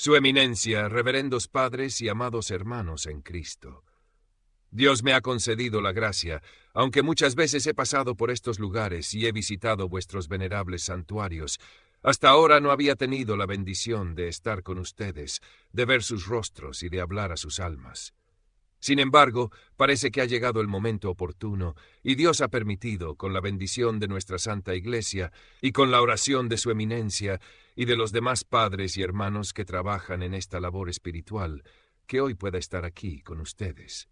Su eminencia, reverendos padres y amados hermanos en Cristo. Dios me ha concedido la gracia, aunque muchas veces he pasado por estos lugares y he visitado vuestros venerables santuarios. Hasta ahora no había tenido la bendición de estar con ustedes, de ver sus rostros y de hablar a sus almas. Sin embargo, parece que ha llegado el momento oportuno, y Dios ha permitido, con la bendición de nuestra Santa Iglesia, y con la oración de su eminencia, y de los demás padres y hermanos que trabajan en esta labor espiritual, que hoy pueda estar aquí con ustedes.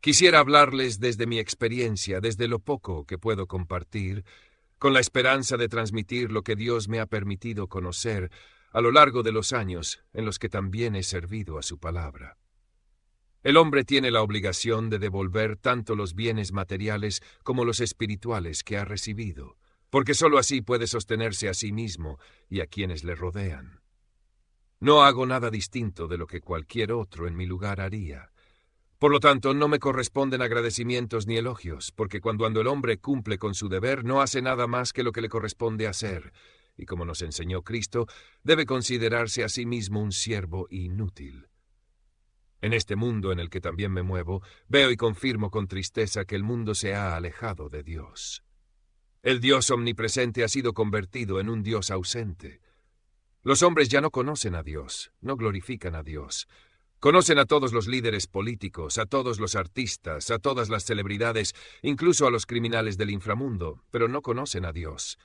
Quisiera hablarles desde mi experiencia, desde lo poco que puedo compartir, con la esperanza de transmitir lo que Dios me ha permitido conocer a lo largo de los años en los que también he servido a su palabra. El hombre tiene la obligación de devolver tanto los bienes materiales como los espirituales que ha recibido, porque sólo así puede sostenerse a sí mismo y a quienes le rodean. No hago nada distinto de lo que cualquier otro en mi lugar haría. Por lo tanto, no me corresponden agradecimientos ni elogios, porque cuando el hombre cumple con su deber, no hace nada más que lo que le corresponde hacer, y como nos enseñó Cristo, debe considerarse a sí mismo un siervo inútil. En este mundo en el que también me muevo, veo y confirmo con tristeza que el mundo se ha alejado de Dios. El Dios omnipresente ha sido convertido en un Dios ausente. Los hombres ya no conocen a Dios, no glorifican a Dios. Conocen a todos los líderes políticos, a todos los artistas, a todas las celebridades, incluso a los criminales del inframundo, pero no conocen a Dios.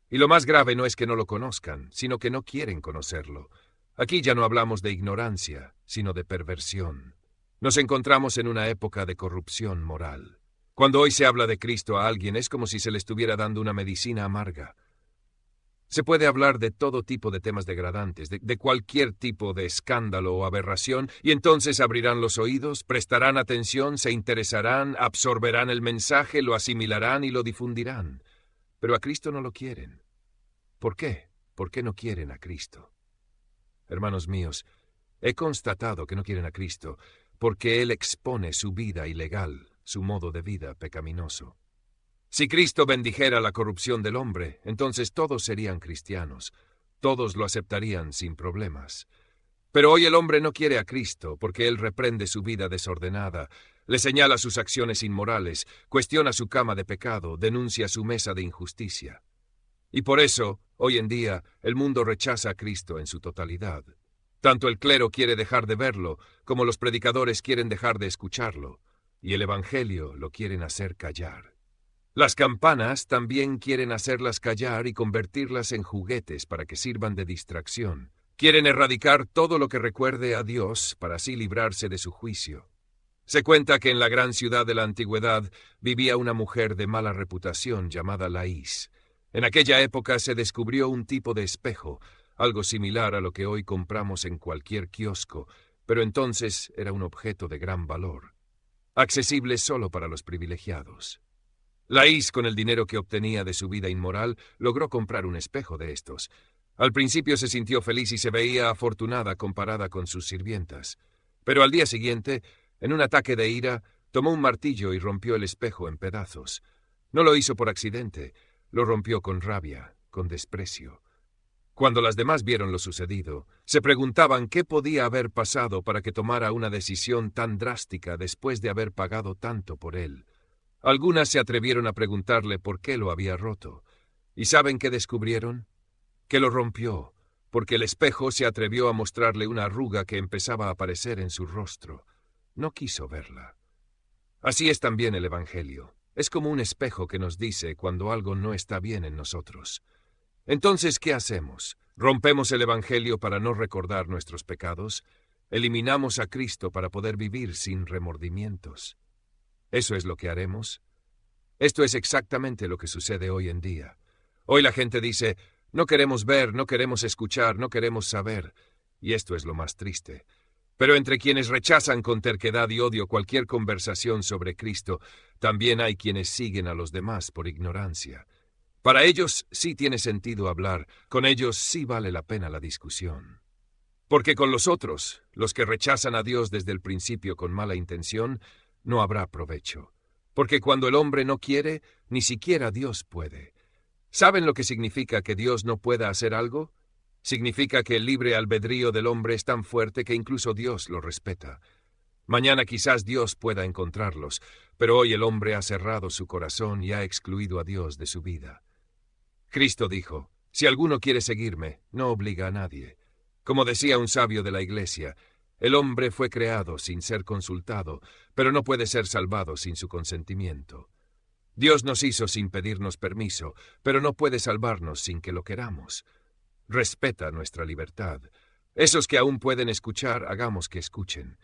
Y lo más grave no es que no lo conozcan, sino que no quieren conocerlo. Aquí ya no hablamos de ignorancia, sino de perversión. Nos encontramos en una época de corrupción moral. Cuando hoy se habla de Cristo a alguien es como si se le estuviera dando una medicina amarga. Se puede hablar de todo tipo de temas degradantes, de cualquier tipo de escándalo o aberración, y entonces abrirán los oídos, prestarán atención, se interesarán, absorberán el mensaje, lo asimilarán y lo difundirán. Pero a Cristo no lo quieren. ¿Por qué? ¿Por qué no quieren a Cristo? Hermanos míos, he constatado que no quieren a Cristo porque Él expone su vida ilegal, su modo de vida pecaminoso. Si Cristo bendijera la corrupción del hombre, entonces todos serían cristianos, todos lo aceptarían sin problemas. Pero hoy el hombre no quiere a Cristo porque Él reprende su vida desordenada, le señala sus acciones inmorales, cuestiona su cama de pecado, denuncia su mesa de injusticia. Y por eso, hoy en día, el mundo rechaza a Cristo en su totalidad. Tanto el clero quiere dejar de verlo, como los predicadores quieren dejar de escucharlo, y el Evangelio lo quieren hacer callar. Las campanas también quieren hacerlas callar y convertirlas en juguetes para que sirvan de distracción. Quieren erradicar todo lo que recuerde a Dios para así librarse de su juicio. Se cuenta que en la gran ciudad de la antigüedad vivía una mujer de mala reputación llamada Laís. En aquella época se descubrió un tipo de espejo, algo similar a lo que hoy compramos en cualquier kiosco, pero entonces era un objeto de gran valor, accesible solo para los privilegiados. Laís, con el dinero que obtenía de su vida inmoral, logró comprar un espejo de estos. Al principio se sintió feliz y se veía afortunada comparada con sus sirvientas. Pero al día siguiente, en un ataque de ira, tomó un martillo y rompió el espejo en pedazos. No lo hizo por accidente, lo rompió con rabia, con desprecio. Cuando las demás vieron lo sucedido, se preguntaban qué podía haber pasado para que tomara una decisión tan drástica después de haber pagado tanto por él. Algunas se atrevieron a preguntarle por qué lo había roto. ¿Y saben qué descubrieron? Que lo rompió, porque el espejo se atrevió a mostrarle una arruga que empezaba a aparecer en su rostro. No quiso verla. Así es también el Evangelio. Es como un espejo que nos dice cuando algo no está bien en nosotros. Entonces, ¿qué hacemos? ¿Rompemos el Evangelio para no recordar nuestros pecados? ¿Eliminamos a Cristo para poder vivir sin remordimientos? ¿Eso es lo que haremos? Esto es exactamente lo que sucede hoy en día. Hoy la gente dice, no queremos ver, no queremos escuchar, no queremos saber. Y esto es lo más triste. Pero entre quienes rechazan con terquedad y odio cualquier conversación sobre Cristo, también hay quienes siguen a los demás por ignorancia. Para ellos sí tiene sentido hablar, con ellos sí vale la pena la discusión. Porque con los otros, los que rechazan a Dios desde el principio con mala intención, no habrá provecho. Porque cuando el hombre no quiere, ni siquiera Dios puede. ¿Saben lo que significa que Dios no pueda hacer algo? Significa que el libre albedrío del hombre es tan fuerte que incluso Dios lo respeta. Mañana quizás Dios pueda encontrarlos, pero hoy el hombre ha cerrado su corazón y ha excluido a Dios de su vida. Cristo dijo, si alguno quiere seguirme, no obliga a nadie. Como decía un sabio de la Iglesia, el hombre fue creado sin ser consultado, pero no puede ser salvado sin su consentimiento. Dios nos hizo sin pedirnos permiso, pero no puede salvarnos sin que lo queramos. Respeta nuestra libertad. Esos que aún pueden escuchar, hagamos que escuchen.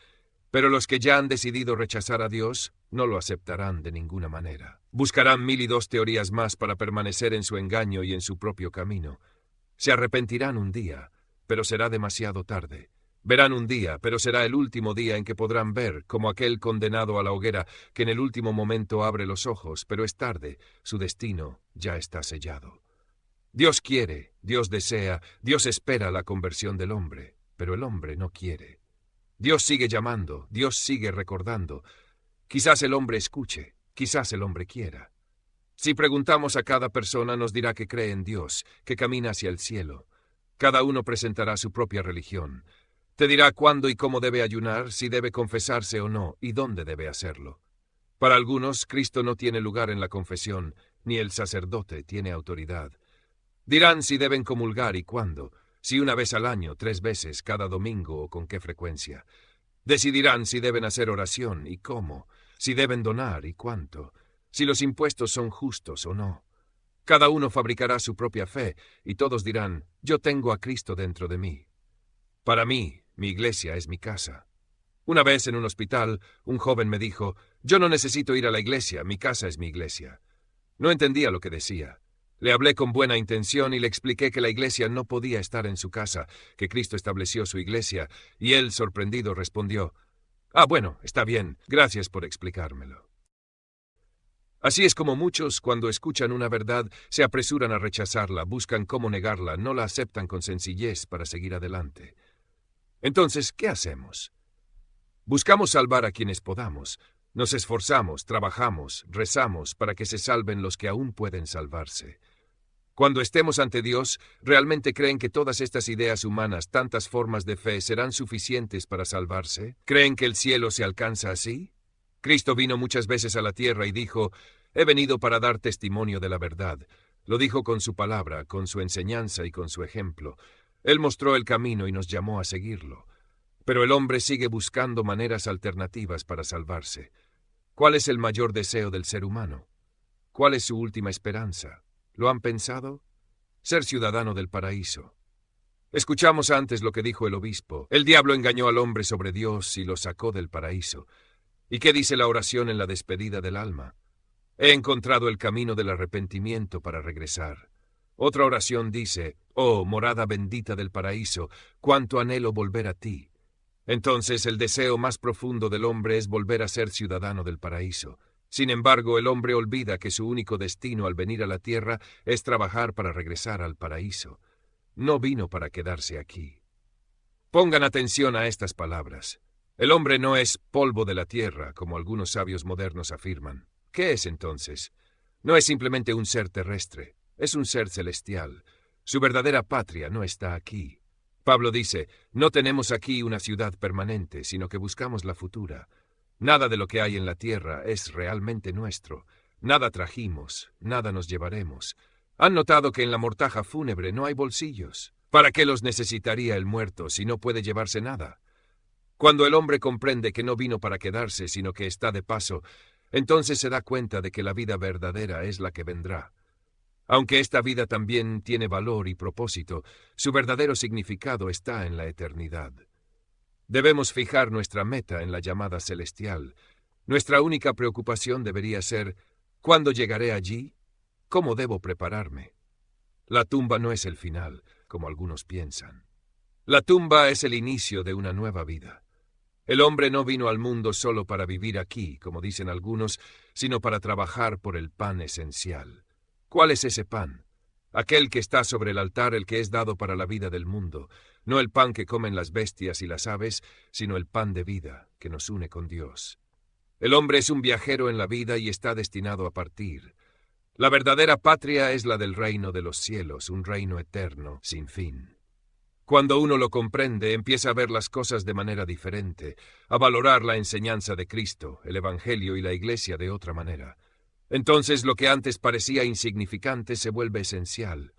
Pero los que ya han decidido rechazar a Dios, no lo aceptarán de ninguna manera. Buscarán 1002 teorías más para permanecer en su engaño y en su propio camino. Se arrepentirán un día, pero será demasiado tarde. Verán un día, pero será el último día en que podrán ver, como aquel condenado a la hoguera, que en el último momento abre los ojos, pero es tarde, su destino ya está sellado. Dios quiere, Dios desea, Dios espera la conversión del hombre, pero el hombre no quiere. Dios sigue llamando, Dios sigue recordando. Quizás el hombre escuche, quizás el hombre quiera. Si preguntamos a cada persona, nos dirá que cree en Dios, que camina hacia el cielo. Cada uno presentará su propia religión. Te dirá cuándo y cómo debe ayunar, si debe confesarse o no, y dónde debe hacerlo. Para algunos, Cristo no tiene lugar en la confesión, ni el sacerdote tiene autoridad. Dirán si deben comulgar y cuándo, si una vez al año, 3 veces, cada domingo o con qué frecuencia. Decidirán si deben hacer oración y cómo, si deben donar y cuánto, si los impuestos son justos o no. Cada uno fabricará su propia fe y todos dirán, yo tengo a Cristo dentro de mí. Para mí, mi iglesia es mi casa. Una vez en un hospital, un joven me dijo, yo no necesito ir a la iglesia, mi casa es mi iglesia. No entendía lo que decía. Le hablé con buena intención y le expliqué que la iglesia no podía estar en su casa, que Cristo estableció su iglesia, y él, sorprendido, respondió, bueno, está bien, gracias por explicármelo. Así es como muchos, cuando escuchan una verdad, se apresuran a rechazarla, buscan cómo negarla, no la aceptan con sencillez para seguir adelante. Entonces, ¿qué hacemos? Buscamos salvar a quienes podamos. Nos esforzamos, trabajamos, rezamos para que se salven los que aún pueden salvarse. Cuando estemos ante Dios, ¿realmente creen que todas estas ideas humanas, tantas formas de fe, serán suficientes para salvarse? ¿Creen que el cielo se alcanza así? Cristo vino muchas veces a la tierra y dijo, he venido para dar testimonio de la verdad. Lo dijo con su palabra, con su enseñanza y con su ejemplo. Él mostró el camino y nos llamó a seguirlo. Pero el hombre sigue buscando maneras alternativas para salvarse. ¿Cuál es el mayor deseo del ser humano? ¿Cuál es su última esperanza? ¿Lo han pensado? Ser ciudadano del paraíso. Escuchamos antes lo que dijo el obispo. El diablo engañó al hombre sobre Dios y lo sacó del paraíso. ¿Y qué dice la oración en la despedida del alma? He encontrado el camino del arrepentimiento para regresar. Otra oración dice, oh, morada bendita del paraíso, cuánto anhelo volver a ti. Entonces el deseo más profundo del hombre es volver a ser ciudadano del paraíso. Sin embargo, el hombre olvida que su único destino al venir a la tierra es trabajar para regresar al paraíso. No vino para quedarse aquí. Pongan atención a estas palabras. El hombre no es polvo de la tierra, como algunos sabios modernos afirman. ¿Qué es entonces? No es simplemente un ser terrestre, es un ser celestial. Su verdadera patria no está aquí. Pablo dice, no tenemos aquí una ciudad permanente, sino que buscamos la futura. Nada de lo que hay en la tierra es realmente nuestro. Nada trajimos, nada nos llevaremos. ¿Han notado que en la mortaja fúnebre no hay bolsillos? ¿Para qué los necesitaría el muerto si no puede llevarse nada? Cuando el hombre comprende que no vino para quedarse, sino que está de paso, entonces se da cuenta de que la vida verdadera es la que vendrá. Aunque esta vida también tiene valor y propósito, su verdadero significado está en la eternidad. Debemos fijar nuestra meta en la llamada celestial. Nuestra única preocupación debería ser, ¿cuándo llegaré allí? ¿Cómo debo prepararme? La tumba no es el final, como algunos piensan. La tumba es el inicio de una nueva vida. El hombre no vino al mundo solo para vivir aquí, como dicen algunos, sino para trabajar por el pan esencial. ¿Cuál es ese pan? Aquel que está sobre el altar, el que es dado para la vida del mundo. No el pan que comen las bestias y las aves, sino el pan de vida que nos une con Dios. El hombre es un viajero en la vida y está destinado a partir. La verdadera patria es la del reino de los cielos, un reino eterno, sin fin. Cuando uno lo comprende, empieza a ver las cosas de manera diferente, a valorar la enseñanza de Cristo, el Evangelio y la Iglesia de otra manera. Entonces lo que antes parecía insignificante se vuelve esencial.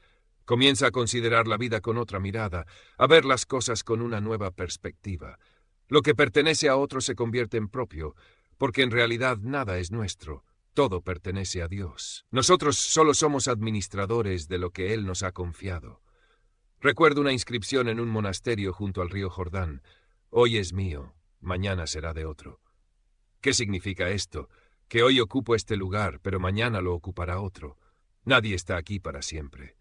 Comienza a considerar la vida con otra mirada, a ver las cosas con una nueva perspectiva. Lo que pertenece a otro se convierte en propio, porque en realidad nada es nuestro, todo pertenece a Dios. Nosotros solo somos administradores de lo que Él nos ha confiado. Recuerdo una inscripción en un monasterio junto al río Jordán. Hoy es mío, mañana será de otro. ¿Qué significa esto? Que hoy ocupo este lugar, pero mañana lo ocupará otro. Nadie está aquí para siempre.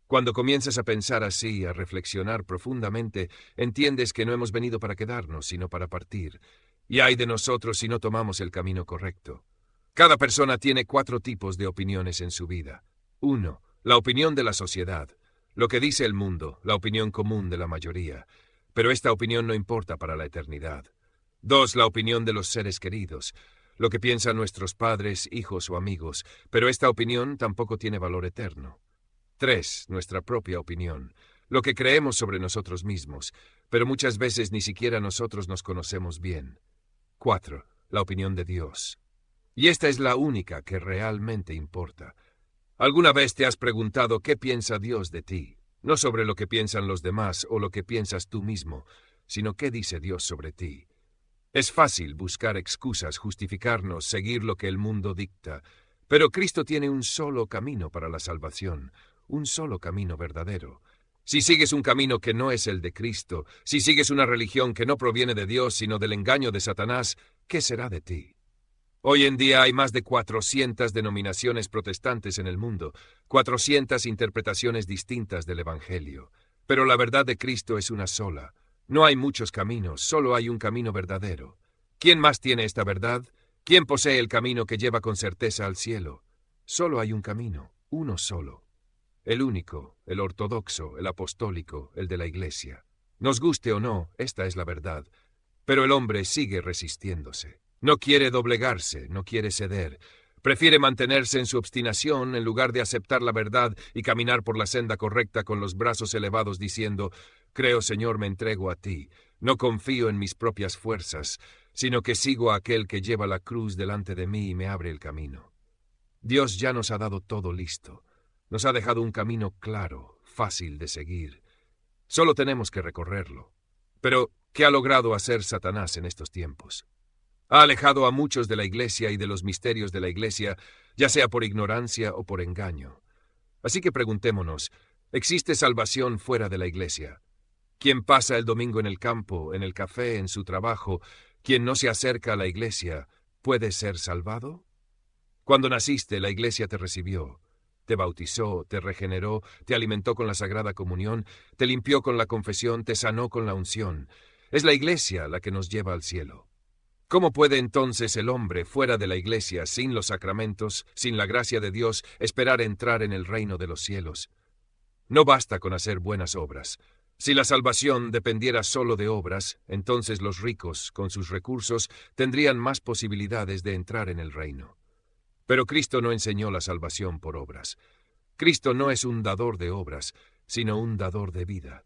Cuando comienzas a pensar así, a reflexionar profundamente, entiendes que no hemos venido para quedarnos, sino para partir. Y ay de nosotros si no tomamos el camino correcto. Cada persona tiene 4 tipos de opiniones en su vida. 1. La opinión de la sociedad. Lo que dice el mundo, la opinión común de la mayoría. Pero esta opinión no importa para la eternidad. 2. La opinión de los seres queridos. Lo que piensan nuestros padres, hijos o amigos. Pero esta opinión tampoco tiene valor eterno. 3. Nuestra propia opinión. Lo que creemos sobre nosotros mismos. Pero muchas veces ni siquiera nosotros nos conocemos bien. 4. La opinión de Dios. Y esta es la única que realmente importa. ¿Alguna vez te has preguntado qué piensa Dios de ti? No sobre lo que piensan los demás o lo que piensas tú mismo, sino qué dice Dios sobre ti. Es fácil buscar excusas, justificarnos, seguir lo que el mundo dicta, pero Cristo tiene un solo camino para la salvación, un solo camino verdadero. Si sigues un camino que no es el de Cristo, si sigues una religión que no proviene de Dios sino del engaño de Satanás, ¿qué será de ti? Hoy en día hay más de 400 denominaciones protestantes en el mundo, 400 interpretaciones distintas del Evangelio. Pero la verdad de Cristo es una sola. No hay muchos caminos, solo hay un camino verdadero. ¿Quién más tiene esta verdad? ¿Quién posee el camino que lleva con certeza al cielo? Solo hay un camino, uno solo. El único, el ortodoxo, el apostólico, el de la Iglesia. Nos guste o no, esta es la verdad. Pero el hombre sigue resistiéndose. No quiere doblegarse, no quiere ceder. Prefiere mantenerse en su obstinación en lugar de aceptar la verdad y caminar por la senda correcta con los brazos elevados diciendo: «Creo, Señor, me entrego a ti. No confío en mis propias fuerzas, sino que sigo a aquel que lleva la cruz delante de mí y me abre el camino». Dios ya nos ha dado todo listo. Nos ha dejado un camino claro, fácil de seguir. Solo tenemos que recorrerlo. Pero, ¿qué ha logrado hacer Satanás en estos tiempos? Ha alejado a muchos de la Iglesia y de los misterios de la Iglesia, ya sea por ignorancia o por engaño. Así que preguntémonos, ¿existe salvación fuera de la Iglesia? ¿Quién pasa el domingo en el campo, en el café, en su trabajo, quien no se acerca a la Iglesia, puede ser salvado? Cuando naciste, la Iglesia te recibió, te bautizó, te regeneró, te alimentó con la Sagrada Comunión, te limpió con la confesión, te sanó con la unción. Es la Iglesia la que nos lleva al cielo. ¿Cómo puede entonces el hombre, fuera de la Iglesia, sin los sacramentos, sin la gracia de Dios, esperar entrar en el reino de los cielos? No basta con hacer buenas obras. Si la salvación dependiera solo de obras, entonces los ricos, con sus recursos, tendrían más posibilidades de entrar en el reino. Pero Cristo no enseñó la salvación por obras. Cristo no es un dador de obras, sino un dador de vida.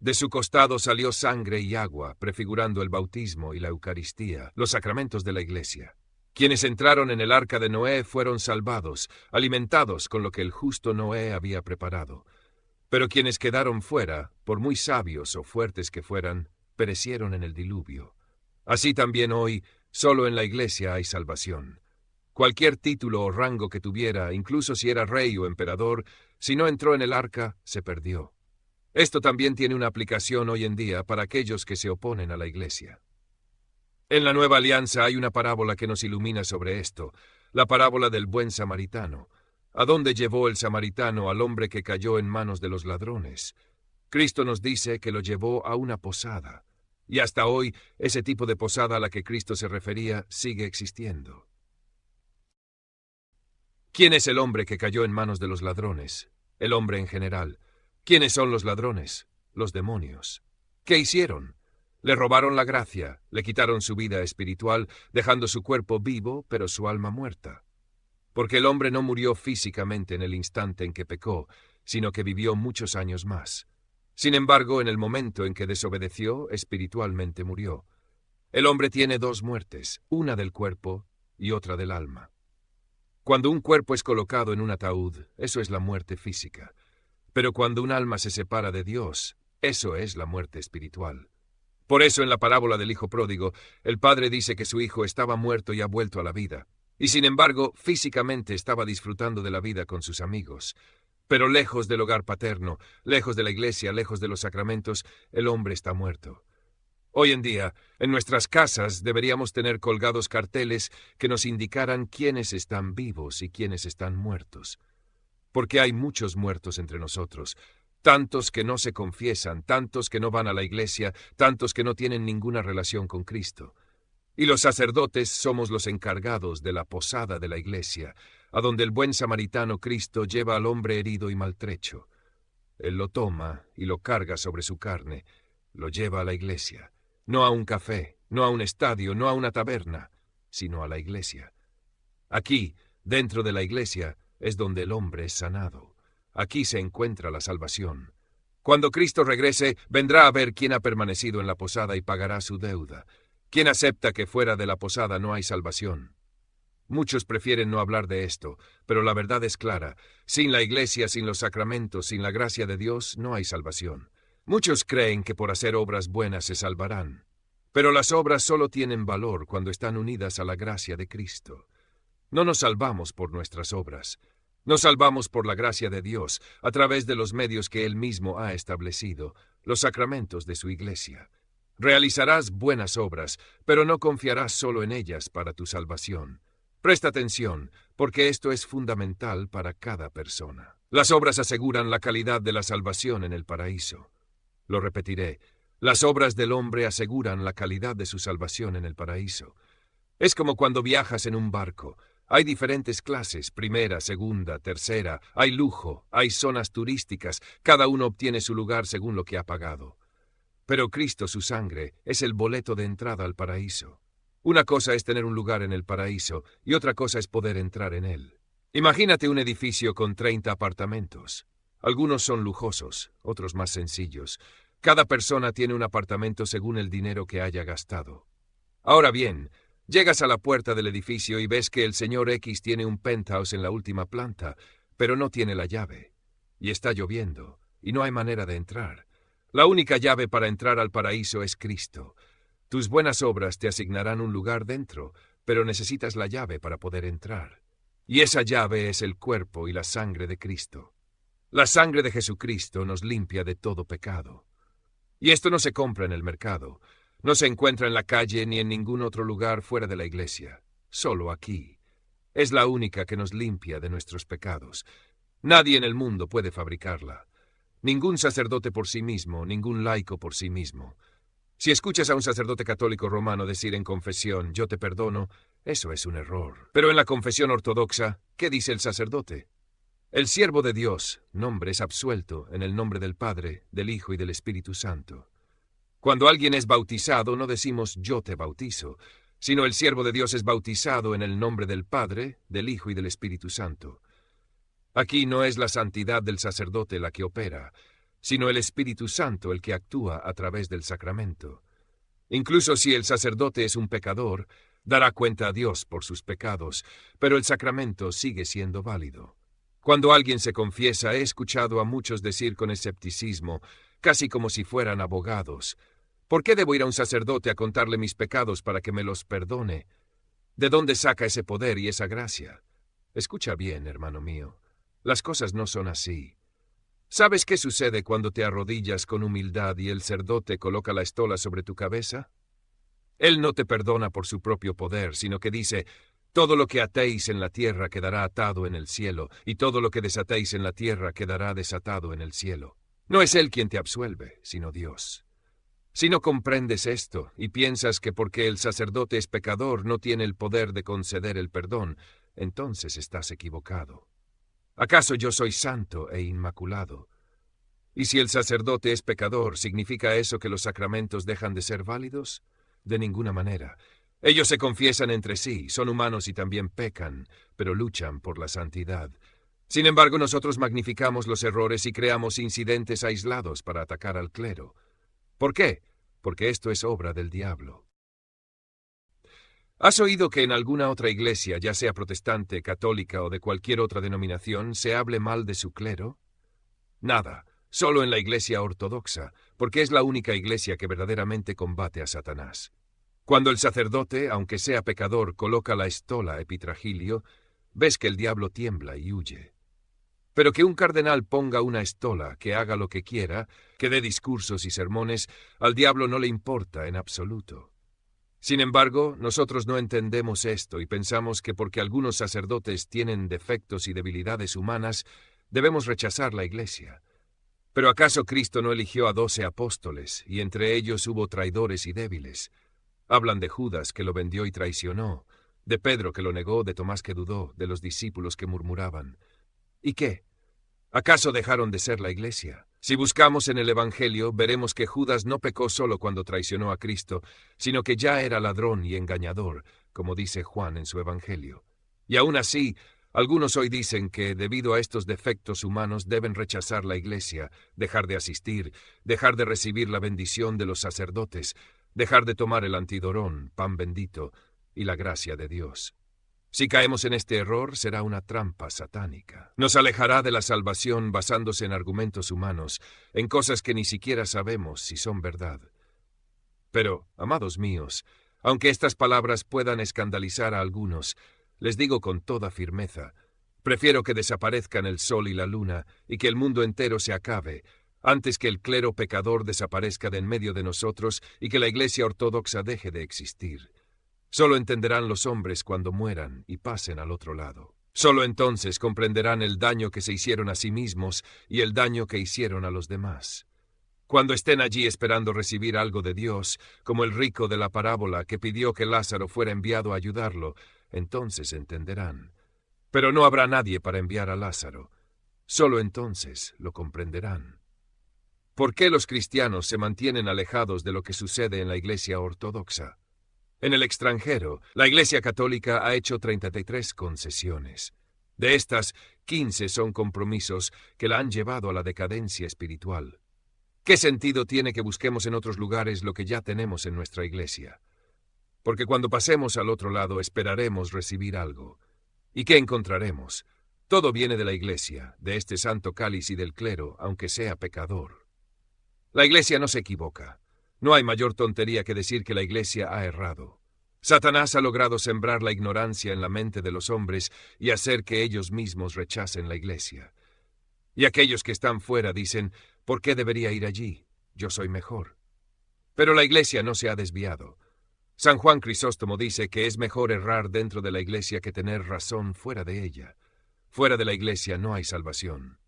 De su costado salió sangre y agua, prefigurando el bautismo y la Eucaristía, los sacramentos de la Iglesia. Quienes entraron en el arca de Noé fueron salvados, alimentados con lo que el justo Noé había preparado. Pero quienes quedaron fuera, por muy sabios o fuertes que fueran, perecieron en el diluvio. Así también hoy, solo en la Iglesia hay salvación. Cualquier título o rango que tuviera, incluso si era rey o emperador, si no entró en el arca, se perdió. Esto también tiene una aplicación hoy en día para aquellos que se oponen a la Iglesia. En la Nueva Alianza hay una parábola que nos ilumina sobre esto, la parábola del buen samaritano. ¿A dónde llevó el samaritano al hombre que cayó en manos de los ladrones? Cristo nos dice que lo llevó a una posada, y hasta hoy ese tipo de posada a la que Cristo se refería sigue existiendo. ¿Quién es el hombre que cayó en manos de los ladrones? El hombre en general. ¿Quiénes son los ladrones? Los demonios. ¿Qué hicieron? Le robaron la gracia, le quitaron su vida espiritual, dejando su cuerpo vivo, pero su alma muerta. Porque el hombre no murió físicamente en el instante en que pecó, sino que vivió muchos años más. Sin embargo, en el momento en que desobedeció, espiritualmente murió. El hombre tiene dos muertes, una del cuerpo y otra del alma. Cuando un cuerpo es colocado en un ataúd, eso es la muerte física. Pero cuando un alma se separa de Dios, eso es la muerte espiritual. Por eso en la parábola del hijo pródigo, el padre dice que su hijo estaba muerto y ha vuelto a la vida. Y sin embargo, físicamente estaba disfrutando de la vida con sus amigos. Pero lejos del hogar paterno, lejos de la iglesia, lejos de los sacramentos, el hombre está muerto. Hoy en día, en nuestras casas deberíamos tener colgados carteles que nos indicaran quiénes están vivos y quiénes están muertos. Porque hay muchos muertos entre nosotros, tantos que no se confiesan, tantos que no van a la iglesia, tantos que no tienen ninguna relación con Cristo. Y los sacerdotes somos los encargados de la posada de la iglesia, a donde el buen samaritano Cristo lleva al hombre herido y maltrecho. Él lo toma y lo carga sobre su carne, lo lleva a la iglesia. No a un café, no a un estadio, no a una taberna, sino a la iglesia. Aquí, dentro de la iglesia, es donde el hombre es sanado. Aquí se encuentra la salvación. Cuando Cristo regrese, vendrá a ver quién ha permanecido en la posada y pagará su deuda. ¿Quién acepta que fuera de la posada no hay salvación? Muchos prefieren no hablar de esto, pero la verdad es clara. Sin la iglesia, sin los sacramentos, sin la gracia de Dios, no hay salvación. Muchos creen que por hacer obras buenas se salvarán. Pero las obras solo tienen valor cuando están unidas a la gracia de Cristo. No nos salvamos por nuestras obras. Nos salvamos por la gracia de Dios, a través de los medios que Él mismo ha establecido, los sacramentos de su iglesia. Realizarás buenas obras, pero no confiarás solo en ellas para tu salvación. Presta atención, porque esto es fundamental para cada persona. Las obras aseguran la calidad de la salvación en el paraíso. Lo repetiré. Las obras del hombre aseguran la calidad de su salvación en el paraíso. Es como cuando viajas en un barco. Hay diferentes clases, primera, segunda, tercera, hay lujo, hay zonas turísticas, cada uno obtiene su lugar según lo que ha pagado. Pero Cristo, su sangre, es el boleto de entrada al paraíso. Una cosa es tener un lugar en el paraíso y otra cosa es poder entrar en él. Imagínate un edificio con 30 apartamentos. Algunos son lujosos, otros más sencillos. Cada persona tiene un apartamento según el dinero que haya gastado. Ahora bien, llegas a la puerta del edificio y ves que el señor X tiene un penthouse en la última planta, pero no tiene la llave. Y está lloviendo, y no hay manera de entrar. La única llave para entrar al paraíso es Cristo. Tus buenas obras te asignarán un lugar dentro, pero necesitas la llave para poder entrar. Y esa llave es el cuerpo y la sangre de Cristo. La sangre de Jesucristo nos limpia de todo pecado. Y esto no se compra en el mercado. No se encuentra en la calle ni en ningún otro lugar fuera de la iglesia. Solo aquí. Es la única que nos limpia de nuestros pecados. Nadie en el mundo puede fabricarla. Ningún sacerdote por sí mismo, ningún laico por sí mismo. Si escuchas a un sacerdote católico romano decir en confesión, yo te perdono, eso es un error. Pero en la confesión ortodoxa, ¿qué dice el sacerdote? El siervo de Dios, nombre es absuelto en el nombre del Padre, del Hijo y del Espíritu Santo. Cuando alguien es bautizado, no decimos yo te bautizo, sino el siervo de Dios es bautizado en el nombre del Padre, del Hijo y del Espíritu Santo. Aquí no es la santidad del sacerdote la que opera, sino el Espíritu Santo el que actúa a través del sacramento. Incluso si el sacerdote es un pecador, dará cuenta a Dios por sus pecados, pero el sacramento sigue siendo válido. Cuando alguien se confiesa, he escuchado a muchos decir con escepticismo, casi como si fueran abogados, ¿por qué debo ir a un sacerdote a contarle mis pecados para que me los perdone? ¿De dónde saca ese poder y esa gracia? Escucha bien, hermano mío, las cosas no son así. ¿Sabes qué sucede cuando te arrodillas con humildad y el sacerdote coloca la estola sobre tu cabeza? Él no te perdona por su propio poder, sino que dice, todo lo que atéis en la tierra quedará atado en el cielo, y todo lo que desatéis en la tierra quedará desatado en el cielo. No es Él quien te absuelve, sino Dios. Si no comprendes esto y piensas que porque el sacerdote es pecador no tiene el poder de conceder el perdón, entonces estás equivocado. ¿Acaso yo soy santo e inmaculado? ¿Y si el sacerdote es pecador, significa eso que los sacramentos dejan de ser válidos? De ninguna manera. Ellos se confiesan entre sí, son humanos y también pecan, pero luchan por la santidad. Sin embargo, nosotros magnificamos los errores y creamos incidentes aislados para atacar al clero. ¿Por qué? Porque esto es obra del diablo. ¿Has oído que en alguna otra iglesia, ya sea protestante, católica o de cualquier otra denominación, se hable mal de su clero? Nada, solo en la iglesia ortodoxa, porque es la única iglesia que verdaderamente combate a Satanás. Cuando el sacerdote, aunque sea pecador, coloca la estola epitragilio, ves que el diablo tiembla y huye. Pero que un cardenal ponga una estola, que haga lo que quiera, que dé discursos y sermones, al diablo no le importa en absoluto. Sin embargo, nosotros no entendemos esto y pensamos que porque algunos sacerdotes tienen defectos y debilidades humanas, debemos rechazar la iglesia. ¿Pero acaso Cristo no eligió a 12 apóstoles, y entre ellos hubo traidores y débiles? Hablan de Judas, que lo vendió y traicionó, de Pedro, que lo negó, de Tomás, que dudó, de los discípulos que murmuraban. ¿Y qué? ¿Acaso dejaron de ser la iglesia? Si buscamos en el Evangelio, veremos que Judas no pecó solo cuando traicionó a Cristo, sino que ya era ladrón y engañador, como dice Juan en su Evangelio. Y aún así, algunos hoy dicen que, debido a estos defectos humanos, deben rechazar la iglesia, dejar de asistir, dejar de recibir la bendición de los sacerdotes, dejar de tomar el antidorón, pan bendito, y la gracia de Dios. Si caemos en este error, será una trampa satánica. Nos alejará de la salvación basándose en argumentos humanos, en cosas que ni siquiera sabemos si son verdad. Pero, amados míos, aunque estas palabras puedan escandalizar a algunos, les digo con toda firmeza, prefiero que desaparezcan el sol y la luna y que el mundo entero se acabe, antes que el clero pecador desaparezca de en medio de nosotros y que la Iglesia ortodoxa deje de existir. Solo entenderán los hombres cuando mueran y pasen al otro lado. Solo entonces comprenderán el daño que se hicieron a sí mismos y el daño que hicieron a los demás. Cuando estén allí esperando recibir algo de Dios, como el rico de la parábola que pidió que Lázaro fuera enviado a ayudarlo, entonces entenderán. Pero no habrá nadie para enviar a Lázaro. Solo entonces lo comprenderán. ¿Por qué los cristianos se mantienen alejados de lo que sucede en la Iglesia ortodoxa? En el extranjero, la Iglesia Católica ha hecho 33 concesiones. De estas, 15 son compromisos que la han llevado a la decadencia espiritual. ¿Qué sentido tiene que busquemos en otros lugares lo que ya tenemos en nuestra Iglesia? Porque cuando pasemos al otro lado esperaremos recibir algo. ¿Y qué encontraremos? Todo viene de la Iglesia, de este santo cáliz y del clero, aunque sea pecador. La Iglesia no se equivoca. No hay mayor tontería que decir que la Iglesia ha errado. Satanás ha logrado sembrar la ignorancia en la mente de los hombres y hacer que ellos mismos rechacen la Iglesia. Y aquellos que están fuera dicen, ¿por qué debería ir allí? Yo soy mejor. Pero la Iglesia no se ha desviado. San Juan Crisóstomo dice que es mejor errar dentro de la Iglesia que tener razón fuera de ella. Fuera de la Iglesia no hay salvación.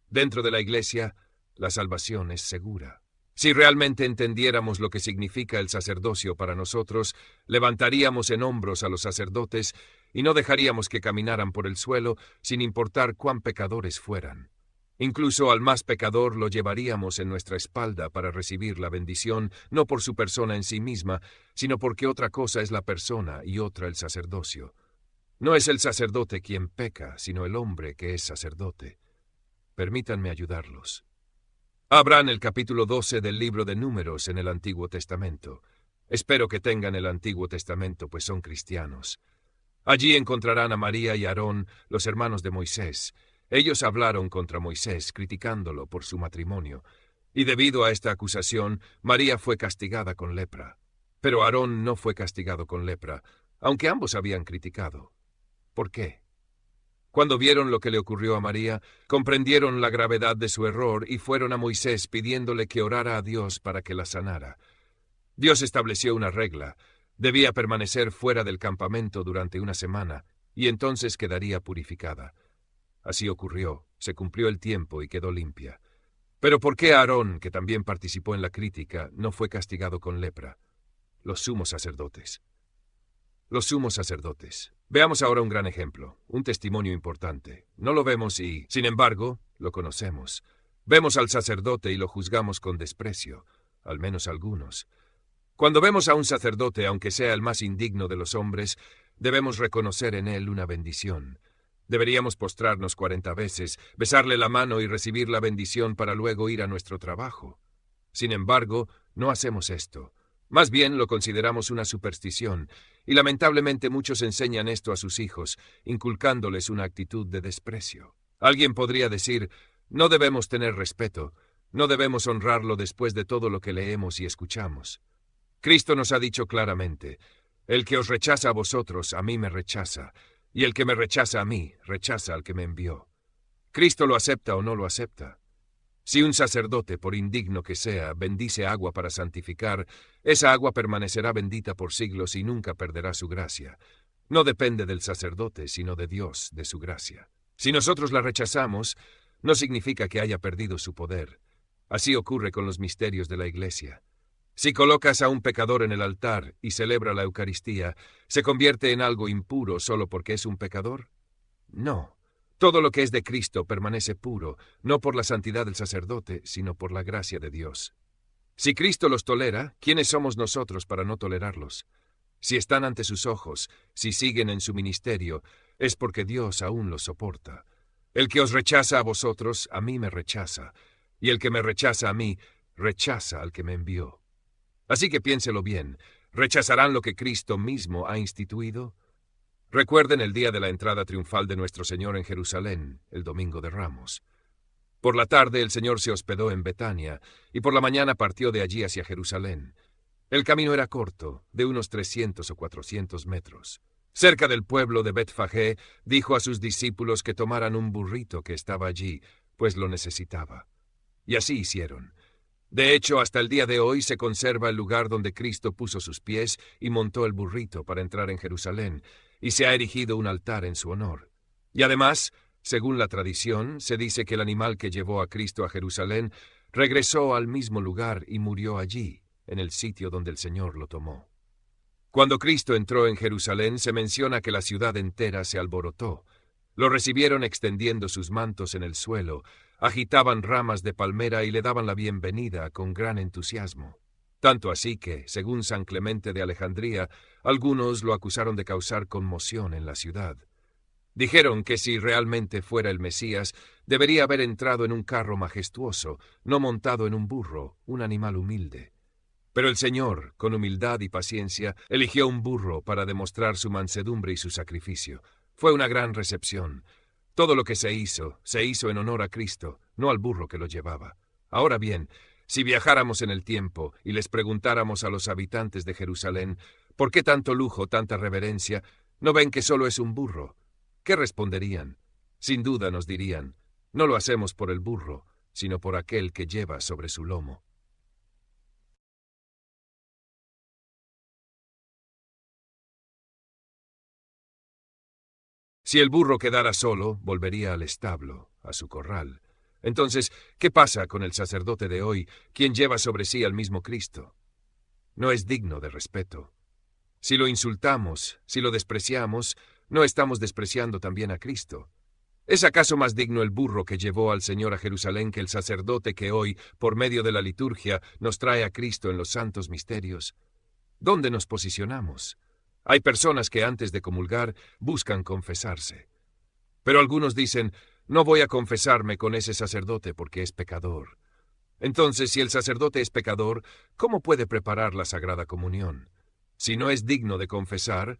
Dentro de la Iglesia, la salvación es segura. Si realmente entendiéramos lo que significa el sacerdocio para nosotros, levantaríamos en hombros a los sacerdotes y no dejaríamos que caminaran por el suelo sin importar cuán pecadores fueran. Incluso al más pecador lo llevaríamos en nuestra espalda para recibir la bendición, no por su persona en sí misma, sino porque otra cosa es la persona y otra el sacerdocio. No es el sacerdote quien peca, sino el hombre que es sacerdote. Permítanme ayudarlos. Abran el capítulo 12 del libro de Números en el Antiguo Testamento. Espero que tengan el Antiguo Testamento, pues son cristianos. Allí encontrarán a María y Aarón, los hermanos de Moisés. Ellos hablaron contra Moisés, criticándolo por su matrimonio. Y debido a esta acusación, María fue castigada con lepra. Pero Aarón no fue castigado con lepra, aunque ambos habían criticado. ¿Por qué? Cuando vieron lo que le ocurrió a María, comprendieron la gravedad de su error y fueron a Moisés pidiéndole que orara a Dios para que la sanara. Dios estableció una regla: debía permanecer fuera del campamento durante una semana, y entonces quedaría purificada. Así ocurrió, se cumplió el tiempo y quedó limpia. Pero ¿por qué Aarón, que también participó en la crítica, no fue castigado con lepra? Los sumos sacerdotes. Los sumos sacerdotes. Veamos ahora un gran ejemplo, un testimonio importante. No lo vemos y, sin embargo, lo conocemos. Vemos al sacerdote y lo juzgamos con desprecio, al menos algunos. Cuando vemos a un sacerdote, aunque sea el más indigno de los hombres, debemos reconocer en él una bendición. Deberíamos postrarnos 40 veces, besarle la mano y recibir la bendición para luego ir a nuestro trabajo. Sin embargo, no hacemos esto. Más bien lo consideramos una superstición, y lamentablemente muchos enseñan esto a sus hijos, inculcándoles una actitud de desprecio. Alguien podría decir, no debemos tener respeto, no debemos honrarlo después de todo lo que leemos y escuchamos. Cristo nos ha dicho claramente, el que os rechaza a vosotros, a mí me rechaza, y el que me rechaza a mí, rechaza al que me envió. Cristo lo acepta o no lo acepta. Si un sacerdote, por indigno que sea, bendice agua para santificar, esa agua permanecerá bendita por siglos y nunca perderá su gracia. No depende del sacerdote, sino de Dios, de su gracia. Si nosotros la rechazamos, no significa que haya perdido su poder. Así ocurre con los misterios de la Iglesia. Si colocas a un pecador en el altar y celebra la Eucaristía, ¿se convierte en algo impuro solo porque es un pecador? No. Todo lo que es de Cristo permanece puro, no por la santidad del sacerdote, sino por la gracia de Dios. Si Cristo los tolera, ¿quiénes somos nosotros para no tolerarlos? Si están ante sus ojos, si siguen en su ministerio, es porque Dios aún los soporta. El que os rechaza a vosotros, a mí me rechaza, y el que me rechaza a mí, rechaza al que me envió. Así que piénselo bien, ¿rechazarán lo que Cristo mismo ha instituido? Recuerden el día de la entrada triunfal de nuestro Señor en Jerusalén, el Domingo de Ramos. Por la tarde el Señor se hospedó en Betania, y por la mañana partió de allí hacia Jerusalén. El camino era corto, de unos 300 o 400 metros. Cerca del pueblo de Betfagé, dijo a sus discípulos que tomaran un burrito que estaba allí, pues lo necesitaba. Y así hicieron. De hecho, hasta el día de hoy se conserva el lugar donde Cristo puso sus pies y montó el burrito para entrar en Jerusalén, y se ha erigido un altar en su honor. Y además, según la tradición, se dice que el animal que llevó a Cristo a Jerusalén regresó al mismo lugar y murió allí, en el sitio donde el Señor lo tomó. Cuando Cristo entró en Jerusalén, se menciona que la ciudad entera se alborotó. Lo recibieron extendiendo sus mantos en el suelo, agitaban ramas de palmera y le daban la bienvenida con gran entusiasmo. Tanto así que, según San Clemente de Alejandría, algunos lo acusaron de causar conmoción en la ciudad. Dijeron que si realmente fuera el Mesías, debería haber entrado en un carro majestuoso, no montado en un burro, un animal humilde. Pero el Señor, con humildad y paciencia, eligió un burro para demostrar su mansedumbre y su sacrificio. Fue una gran recepción. Todo lo que se hizo en honor a Cristo, no al burro que lo llevaba. Ahora bien, si viajáramos en el tiempo y les preguntáramos a los habitantes de Jerusalén, ¿por qué tanto lujo, tanta reverencia? ¿No ven que solo es un burro? ¿Qué responderían? Sin duda nos dirían, no lo hacemos por el burro, sino por aquel que lleva sobre su lomo. Si el burro quedara solo, volvería al establo, a su corral. Entonces, ¿qué pasa con el sacerdote de hoy, quien lleva sobre sí al mismo Cristo? No es digno de respeto. Si lo insultamos, si lo despreciamos, ¿no estamos despreciando también a Cristo? ¿Es acaso más digno el burro que llevó al Señor a Jerusalén que el sacerdote que hoy, por medio de la liturgia, nos trae a Cristo en los santos misterios? ¿Dónde nos posicionamos? Hay personas que antes de comulgar buscan confesarse. Pero algunos dicen, no voy a confesarme con ese sacerdote porque es pecador. Entonces, si el sacerdote es pecador, ¿cómo puede preparar la Sagrada Comunión? Si no es digno de confesar,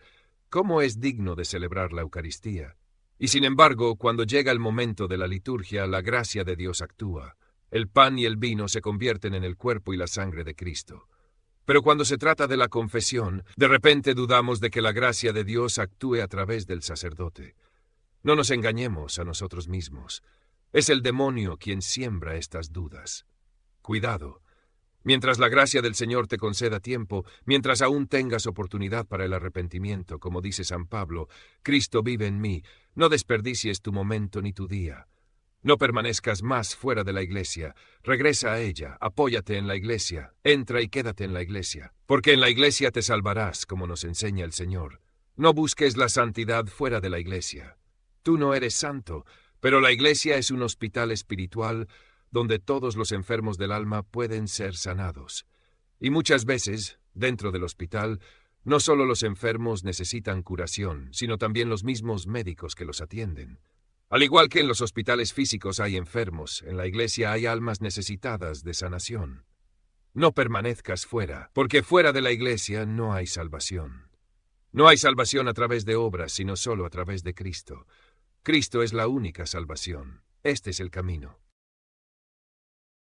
¿cómo es digno de celebrar la Eucaristía? Y sin embargo, cuando llega el momento de la liturgia, la gracia de Dios actúa. El pan y el vino se convierten en el cuerpo y la sangre de Cristo. Pero cuando se trata de la confesión, de repente dudamos de que la gracia de Dios actúe a través del sacerdote. No nos engañemos a nosotros mismos. Es el demonio quien siembra estas dudas. Cuidado. Mientras la gracia del Señor te conceda tiempo, mientras aún tengas oportunidad para el arrepentimiento, como dice San Pablo, Cristo vive en mí, no desperdicies tu momento ni tu día. No permanezcas más fuera de la iglesia. Regresa a ella, apóyate en la iglesia, entra y quédate en la iglesia. Porque en la iglesia te salvarás, como nos enseña el Señor. No busques la santidad fuera de la iglesia. Tú no eres santo, pero la iglesia es un hospital espiritual donde todos los enfermos del alma pueden ser sanados. Y muchas veces, dentro del hospital, No solo los enfermos necesitan curación, sino también los mismos médicos que los atienden. Al igual que en los hospitales físicos hay enfermos, en la iglesia hay almas necesitadas de sanación. No permanezcas fuera, porque fuera de la iglesia no hay salvación. No hay salvación a través de obras, sino solo a través de Cristo. Cristo es la única salvación. Este es el camino.